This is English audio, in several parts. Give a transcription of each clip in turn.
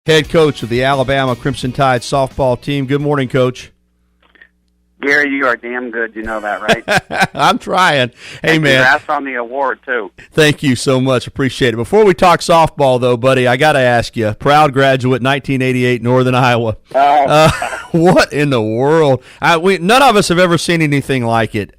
Head coach of the Alabama Crimson Tide softball team. Good morning, Coach. Gary, you are damn good. You know that, right? I'm trying. Hey, man. Congrats on the award, too. Thank you so much. Appreciate it. Before we talk softball, though, buddy, I got to ask you, proud graduate, 1988, Northern Iowa. What in the world? None of us have ever seen anything like it.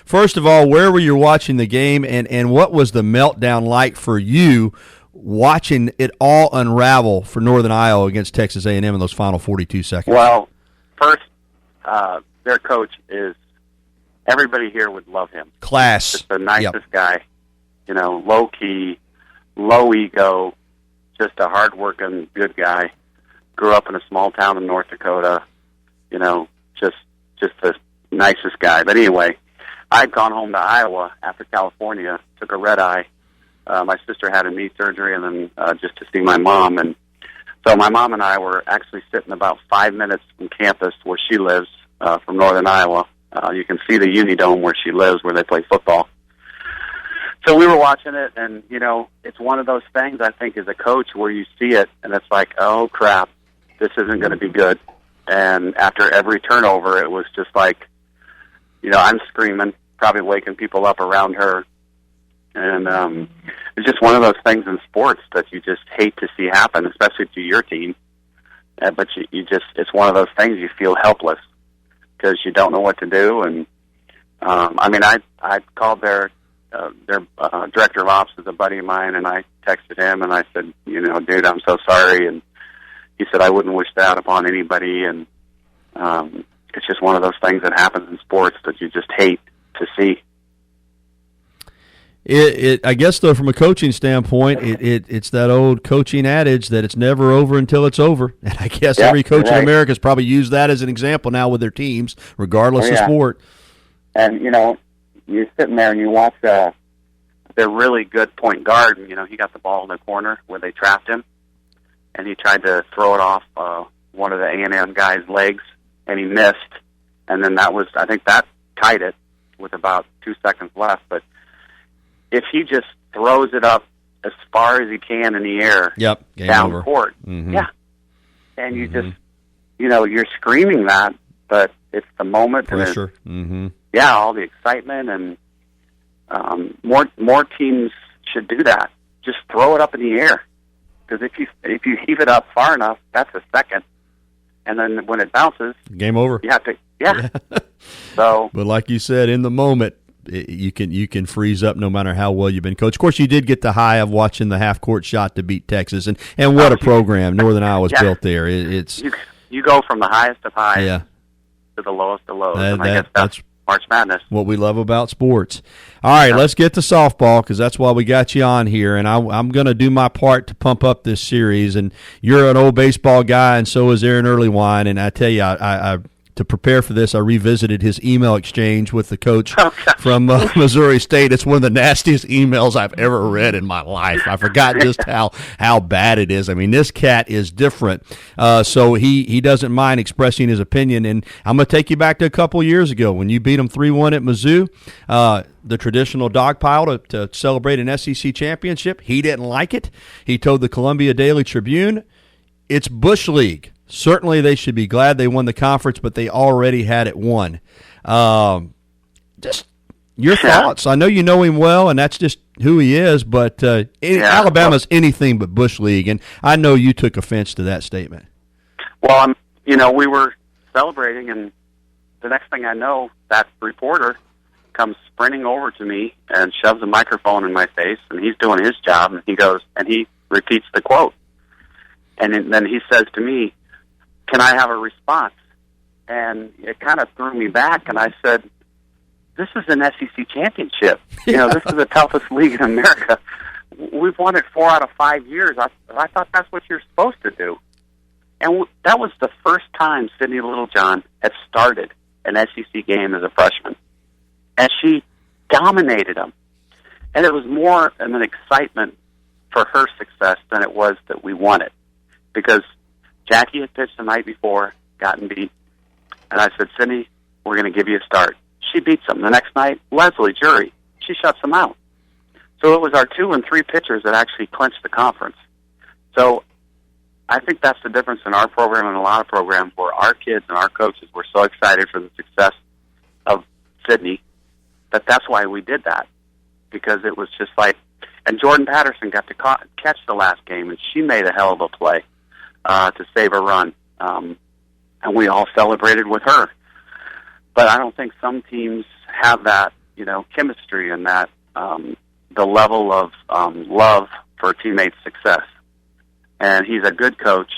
First of all, where were you watching the game, and what was the meltdown like for you watching it all unravel for Northern Iowa against Texas A&M in those final 42 seconds? Well, first, their coach is, everybody here would love him. Class. Just the nicest guy. You know, low-key, low ego, just a hard-working, good guy. Grew up in a small town in North Dakota. You know, just the nicest guy. But anyway, I'd gone home to Iowa after California, took a red-eye. My sister had a knee surgery, and then just to see my mom. And so my mom and I were actually sitting about 5 minutes from campus where she lives, from Northern Iowa. You can see the Unidome where she lives, where they play football. So we were watching it, and, you know, it's one of those things, I think, as a coach, where you see it, and it's like, oh, crap, this isn't going to be good. And after every turnover, it was just like, you know, I'm screaming, probably waking people up around her. And it's just one of those things in sports that you just hate to see happen, especially to your team. But you just, it's one of those things you feel helpless because you don't know what to do. And I mean, I called their director of ops is a buddy of mine, and I texted him and I said, you know, dude, I'm so sorry. And he said, I wouldn't wish that upon anybody. And it's just one of those things that happens in sports that you just hate to see. I guess, though, from a coaching standpoint, it's that old coaching adage that it's never over until it's over. And I guess every coach in America has probably used that as an example now with their teams, regardless of sport. And, you know, you're sitting there and you watch their really good point guard. And, you know, he got the ball in the corner where they trapped him, and he tried to throw it off one of the A&M guys' legs, and he missed. And then I think that tied it with about 2 seconds left. But if he just throws it up as far as he can in the air, down over. Court, and you just, you know, you're screaming that, but it's the moment, pressure, all the excitement, and more teams should do that. Just throw it up in the air, because if you heave it up far enough, that's a second, and then when it bounces, game over. You have to, So, but like you said, in the moment, you can freeze up no matter how well you've been coached. Of course, you did get the high of watching the half-court shot to beat Texas, and what a program Northern Iowa's built there. It's you go from the highest of highs to the lowest of lows, and I guess that's March Madness. What we love about sports. All right, let's get to softball, because that's why we got you on here, and I'm going to do my part to pump up this series. And you're an old baseball guy, and so is Aaron Earlywine, and I tell you, I to prepare for this, I revisited his email exchange with the coach from Missouri State. It's one of the nastiest emails I've ever read in my life. I forgot just how bad it is. I mean, this cat is different. So he doesn't mind expressing his opinion. And I'm going to take you back to a couple years ago when you beat him 3-1 at Mizzou, the traditional dog pile to celebrate an SEC championship. He didn't like it. He told the Columbia Daily Tribune, it's Bush League. Certainly they should be glad they won the conference, but they already had it won. Just your thoughts. I know you know him well, and that's just who he is, but Alabama's anything but Bush League, and I know you took offense to that statement. Well, you know, we were celebrating, and the next thing I know, that reporter comes sprinting over to me and shoves a microphone in my face, and he's doing his job, and he goes, and he repeats the quote. And then he says to me, can I have a response? And it kind of threw me back, and I said, this is an SEC championship. You know, this is the toughest league in America. We've won it 4 out of 5 years. I thought that's what you're supposed to do. And that was the first time Sydney Littlejohn had started an SEC game as a freshman. And she dominated them. And it was more of an excitement for her success than it was that we won it. Because Jackie had pitched the night before, gotten beat. And I said, Sydney, we're going to give you a start. She beats them. The next night, Leslie Jury, she shuts them out. So it was our 2 and 3 pitchers that actually clinched the conference. So I think that's the difference in our program and a lot of programs where our kids and our coaches were so excited for the success of Sydney that's why we did that, because it was just like, and Jordan Patterson got to catch the last game, and she made a hell of a play to save a run, and we all celebrated with her. But I don't think some teams have that, chemistry and that the level of love for a teammate's success. And he's a good coach.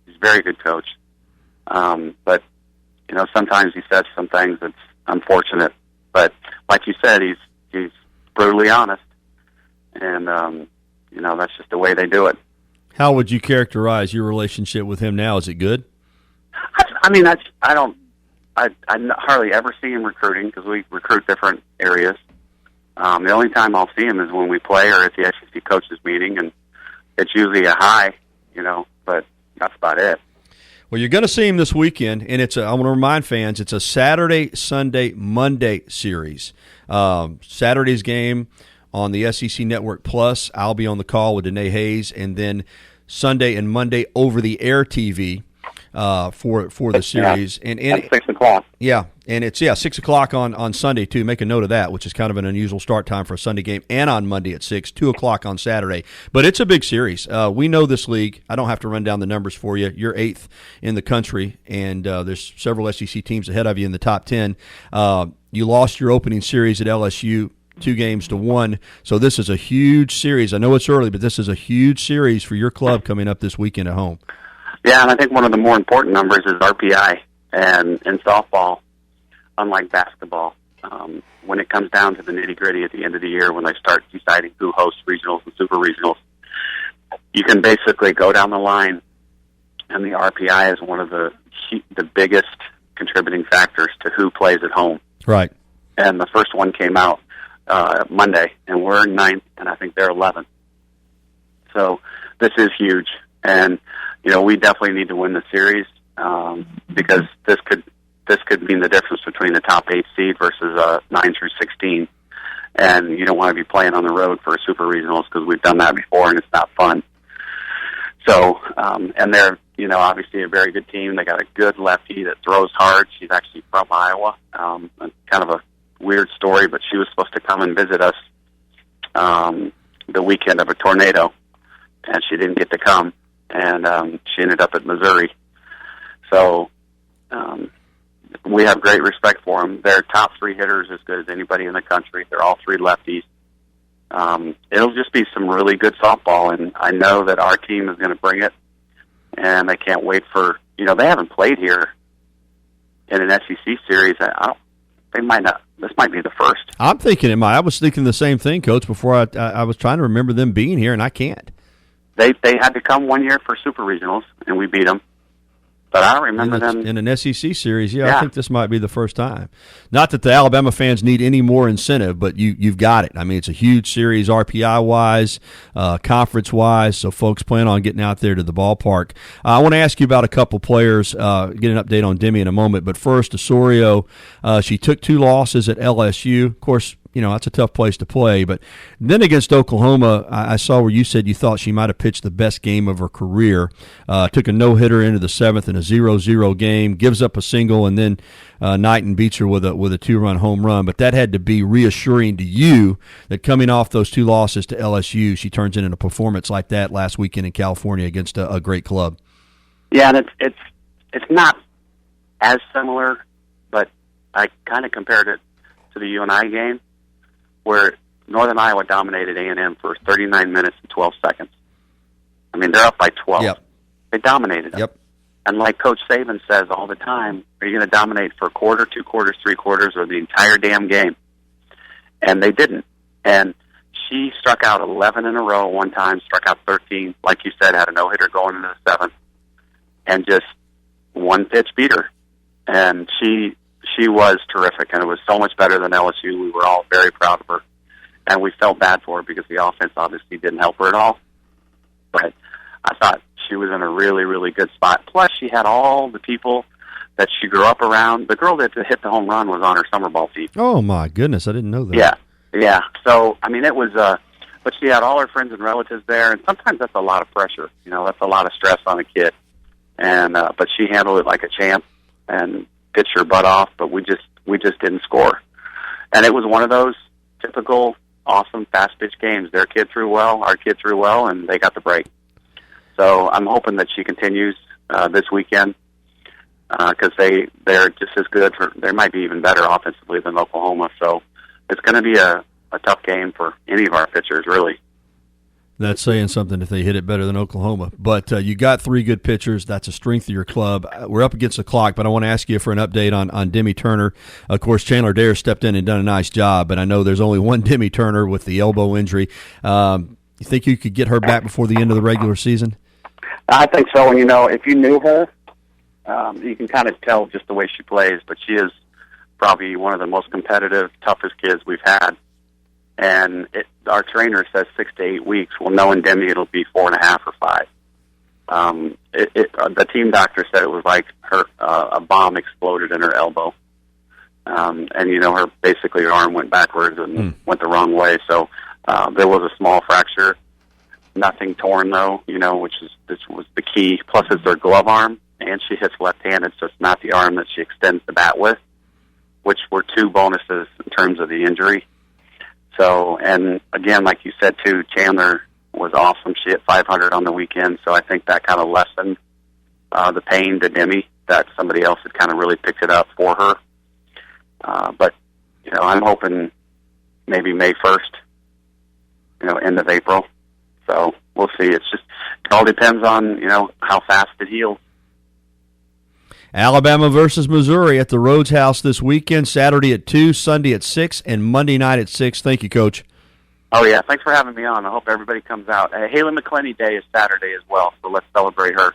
He's a very good coach. But, sometimes he says some things that's unfortunate. But like you said, he's brutally honest. And, that's just the way they do it. How would you characterize your relationship with him now? Is it good? I hardly ever see him recruiting because we recruit different areas. The only time I'll see him is when we play or at the SEC coaches meeting, and it's usually a hi, but that's about it. Well, you're going to see him this weekend, and I want to remind fans, it's a Saturday, Sunday, Monday series. Saturday's game on the SEC Network Plus, I'll be on the call with Danae Hayes, and then Sunday and Monday over-the-air TV for the series. And at 6 o'clock. Yeah, and it's 6 o'clock on Sunday, too. Make a note of that, which is kind of an unusual start time for a Sunday game, and on Monday at 6, 2 o'clock on Saturday. But it's a big series. We know this league. I don't have to run down the numbers for you. You're 8th in the country, and there's several SEC teams ahead of you in the top 10. You lost your opening series at LSU 2-1, so this is a huge series. I know it's early, but this is a huge series for your club coming up this weekend at home. Yeah, and I think one of the more important numbers is RPI. And in softball, unlike basketball, when it comes down to the nitty-gritty at the end of the year, when they start deciding who hosts regionals and super regionals, you can basically go down the line, and the RPI is one of the biggest contributing factors to who plays at home. Right. And the first one came out Monday, and we're 9th, and I think they're 11th. So this is huge, and we definitely need to win the series because this could mean the difference between the top 8 seed versus 9 through 16. And you don't want to be playing on the road for a super regionals because we've done that before and it's not fun. So, and they're obviously a very good team. They got a good lefty that throws hard. She's actually from Iowa. Kind of a weird story, but she was supposed to come and visit us the weekend of a tornado, and she didn't get to come. And she ended up at Missouri. So we have great respect for them. Their top 3 hitters as good as anybody in the country. They're all 3 lefties. It'll just be some really good softball, and I know that our team is going to bring it, and I can't wait for, they haven't played here in an SEC series. They might not. This might be the first. I'm thinking I was thinking the same thing, Coach, before I was trying to remember them being here, and I can't. They had to come one year for super regionals, and we beat them. But I don't remember them in an SEC series. Yeah, I think this might be the first time. Not that the Alabama fans need any more incentive, but you've got it. I mean, it's a huge series, RPI wise, conference wise. So folks plan on getting out there to the ballpark. I want to ask you about a couple players. Get an update on Demi in a moment, but first, Osorio. She took 2 losses at LSU. Of course, that's a tough place to play. But then against Oklahoma, I saw where you said you thought she might have pitched the best game of her career. Took a no-hitter into the 7th in a 0-0 game, gives up a single, and then Knighton beats her with a 2-run home run. But that had to be reassuring to you that coming off those 2 losses to LSU, she turns in a performance like that last weekend in California against a great club. Yeah, and it's not as similar, but I kind of compared it to the UNI game, where Northern Iowa dominated A&M for 39 minutes and 12 seconds. I mean, they're up by 12. Yep. They dominated them. Yep. And like Coach Saban says all the time, are you going to dominate for a quarter, 2 quarters, 3 quarters, or the entire damn game? And they didn't. And she struck out 11 in a row one time, struck out 13, like you said, had a no-hitter going into the 7th, and just one pitch beat her. And she was terrific, and it was so much better than LSU. We were all very proud of her, and we felt bad for her because the offense obviously didn't help her at all. But I thought she was in a really, really good spot. Plus, she had all the people that she grew up around. The girl that hit the home run was on her summer ball team. Oh, my goodness. I didn't know that. Yeah. So, I mean, it was but she had all her friends and relatives there, and sometimes that's a lot of pressure. That's a lot of stress on a kid. And but she handled it like a champ and pitched her butt off. But we just didn't score, and it was one of those typical awesome fast pitch games. Their kid threw well, our kid threw well, and they got the break. So I'm hoping that she continues this weekend because they're just as good. They might be even better offensively than Oklahoma. So it's going to be a tough game for any of our pitchers, really. That's saying something if they hit it better than Oklahoma. But you got 3 good pitchers. That's a strength of your club. We're up against the clock, but I want to ask you for an update on Demi Turner. Of course, Chandler Dare stepped in and done a nice job, but I know there's only one Demi Turner with the elbow injury. You think you could get her back before the end of the regular season? I think so. And, if you knew her, you can kind of tell just the way she plays, but she is probably one of the most competitive, toughest kids we've had. And our trainer says 6 to 8 weeks. Well, knowing Demi, it'll be 4.5 or 5. The team doctor said it was like a bomb exploded in her elbow, and her arm went backwards and went the wrong way. So there was a small fracture, nothing torn though. This was the key. Plus, it's her glove arm, and she hits left-handed, so it's not the arm that she extends the bat with, which were 2 bonuses in terms of the injury. So, and again, like you said too, Chandler was awesome. She hit 500 on the weekend, so I think that kind of lessened the pain to Demi, that somebody else had kind of really picked it up for her. But, I'm hoping maybe May 1st, end of April. So we'll see. It all depends on, how fast it heals. Alabama versus Missouri at the Rhodes House this weekend, Saturday at 2, Sunday at 6, and Monday night at 6. Thank you, Coach. Oh, yeah. Thanks for having me on. I hope everybody comes out. Haley McClenny Day is Saturday as well, so let's celebrate her.